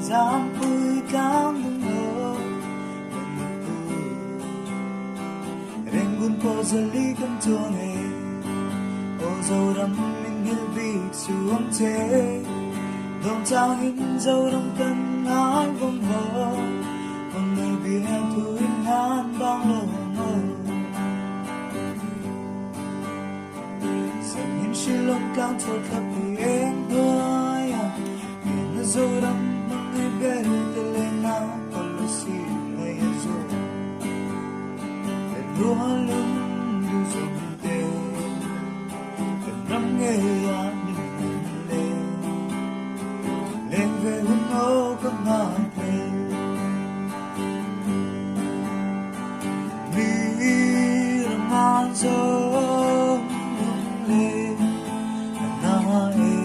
dám vui cao mừng ngô Rengun po zali kan tuange O zoram min hilbik suam te Dong tangin zoram kan ngai vong ho Vong người bia thui ngan bang lo mo Dần nhìn silong cao thốt khắp đi em thôi Nhìn zoram mang người bia te lên nào Palo si ngay zo Lúa lưng du dùng tê Cần nắm nghe ya nhìn lên Lên về hôn ô có ngàn lên Vì là ngàn dông lên Là e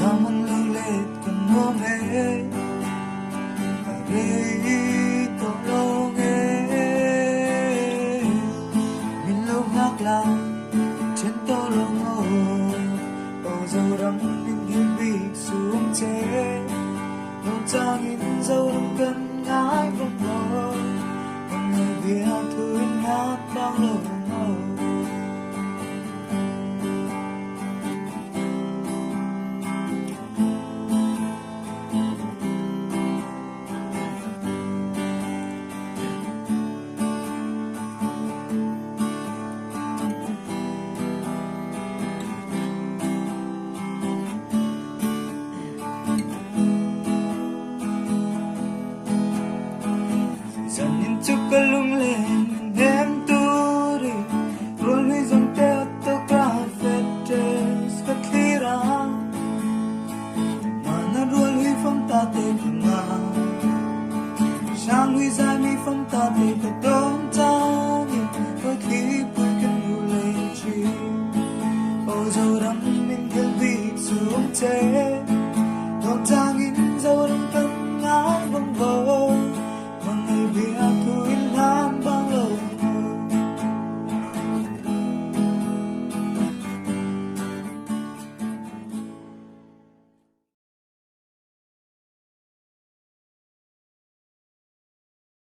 Là mong lưu lết cần ngô mê Và đây có lâu nghe trên tô lô ngô Ô dâu đắm ninh hiên bịt xuống chế Nông ta nhìn dâu đắm cân ngái vòng ngô Mọi người vì hát thương hát bao lâu ngô